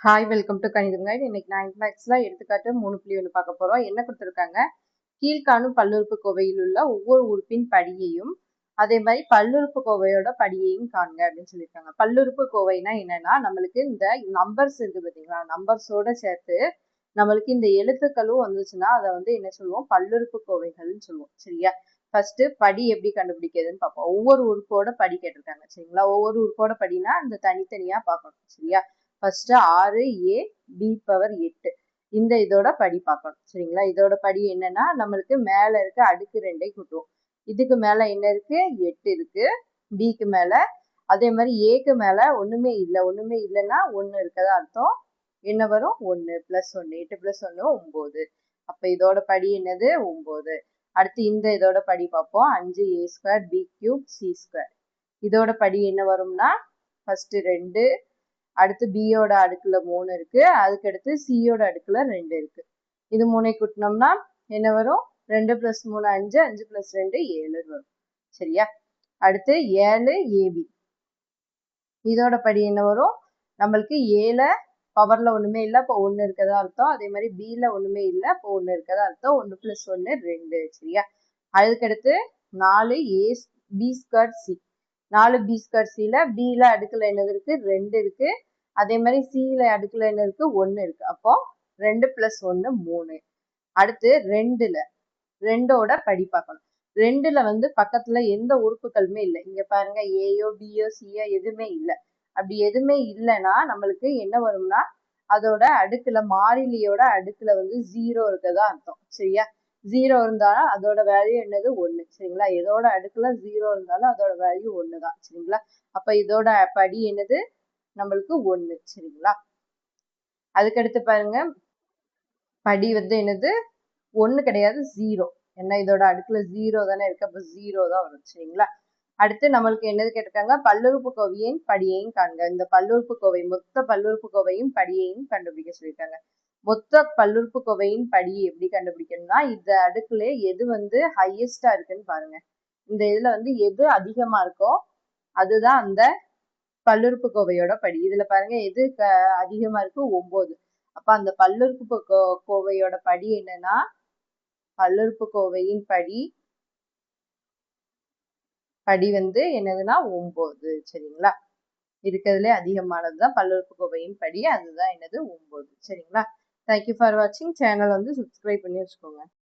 Hi welcome to கணிதம் guide. இன்னைக்கு 9th மேக்ஸ்ல எடுத்துக்காட்டு 3.1 பார்க்க போறோம். என்ன கொடுத்துருக்காங்க, கீழ்காணும் பல்லுறுப்புக்கோவையில் உள்ள ஒவ்வொரு உறுப்பின் படியையும் அதே மாதிரி பல்லுறுப்புக்கோவையோட படியையும் காண்க அப்படின்னு சொல்லியிருக்காங்க. பல்லுறுப்புக்கோவைனா என்னன்னா, நம்மளுக்கு இந்த நம்பர்ஸ் இருக்கு பார்த்தீங்களா, நம்பர்ஸோட சேர்த்து நம்மளுக்கு இந்த எழுத்துக்களும் வந்துச்சுன்னா அதை வந்து என்ன சொல்லுவோம், பல்லுறுப்புக்கோவைகள்னு சொல்லுவோம். சரியா? ஃபர்ஸ்ட் படி எப்படி கண்டுபிடிக்கிறதுன்னு பார்ப்போம். ஒவ்வொரு உறுப்போட படி கேட்டிருக்காங்க. சரிங்களா? ஒவ்வொரு உறுப்போட படினா இந்த தனித்தனியா பார்க்கணும். சரியா? ஃபர்ஸ்ட் 6a b பவர் 8 இந்த இதோட படி பார்க்கணும். சரிங்களா? இதோட படி என்னன்னா, நம்மளுக்கு மேல இருக்க அடுக்கு 2ஐ கூட்டுவோம். இதுக்கு மேல என்ன இருக்கு, 8 இருக்கு. பிக்கு மேல அதே மாதிரி ஏக்கு மேல ஒண்ணுமே இல்லைன்னா 1 இருக்கதா அர்த்தம். என்ன வரும், 1 + 1 8 + 1 9. அப்ப இதோட படி என்னது, 9. அடுத்து இந்த இதோட படி பார்ப்போம். 5a² b³ c². இதோட படி என்ன வரும்னா, ஃபர்ஸ்ட் 2, அடுத்து பியோட அடுக்குல 3 இருக்கு, அதுக்கடுத்து சியோட அடுக்குல 2 இருக்கு. இது 3ஐ கூட்டினோம்னா என்ன வரும், 2 + 3 5, 5 + 2 7 வரும். சரியா? அடுத்து 7ab. இதோட படி என்ன வரும், நம்மளுக்கு 7 பவர்ல ஒண்ணுமே இல்லை, இப்போ 1 இருக்கதா அர்த்தம். அதே மாதிரி பில ஒண்ணுமே இல்லை, இப்போ 1 இருக்கதா அர்த்தம். 1 + 1 2. சரியா? அதுக்கடுத்து 4a b² c. 4b² cல பில அடுக்குல என்னது இருக்கு, 2 இருக்கு. அதே மாதிரி சில அடுக்குல என்ன இருக்கு, 1 இருக்கு. அப்போ 2 + 1 3. அடுத்து 2ஓட படி பார்க்கணும். 2ல வந்து பக்கத்துல எந்த உறுப்புகளுமே இல்லை. இங்க பாருங்க, ஏயோ பியோ சியோ எதுவுமே இல்லை. அப்படி எதுவுமே இல்லைன்னா நம்மளுக்கு என்ன வரும்னா, அதோட அடுக்குல மாறிலியோட அடுக்குல வந்து 0 இருக்கதா அர்த்தம். சரியா? 0 இருந்தாலும் அதோட வேல்யூ என்னது, 1. சரிங்களா? எதோட அடுக்குல 0 இருந்தாலும் அதோட வேல்யூ 1 தான். சரிங்களா? அப்ப இதோட படி என்னது, நம்மளுக்கு 1. சரிங்களா? அதுக்கடுத்து பாருங்க, படி வந்து என்னது, 1 கிடையாது, 0. ஏன்னா இதோட அடுக்குல 0 தானே இருக்கு, அப்ப 0 தான் வரும். சரிங்களா? அடுத்து நம்மளுக்கு என்னது கேட்டிருக்காங்க, பல்லுறுப்புக்கோவையின் படியையும் காண்க. இந்த பல்லுறுப்புக்கோவை மொத்த பல்லுறுப்புக்கோவையும் படியையும் கண்டுபிடிக்க சொல்லியிருக்காங்க. மொத்த பல்லுறுப்புக்கோவையின் படி எப்படி கண்டுபிடிக்கணும்னா, இந்த அடுக்குல எது வந்து ஹையஸ்டா இருக்குன்னு பாருங்க. இந்த இதுல வந்து எது அதிகமா இருக்கோ அதுதான் அந்த பல்லுறுப்புக்கோவையோட படி. இதுல பாருங்க, எது அதிகமா இருக்கு, 9. அப்ப அந்த பல்லுறுப்புக்கோவையோட படி என்னன்னா, பல்லுறுப்புக்கோவையின் படி வந்து என்னதுன்னா 9. சரிங்களா? இருக்கிறதுலே அதிகமானதுதான் பல்லுறுப்புக்கோவையின் படி, அதுதான் என்னது, 9. சரிங்களா? தேங்க்யூ ஃபார் வாட்சிங். சேனல் வந்து சப்ஸ்கிரைப் பண்ணி வச்சுக்கோங்க.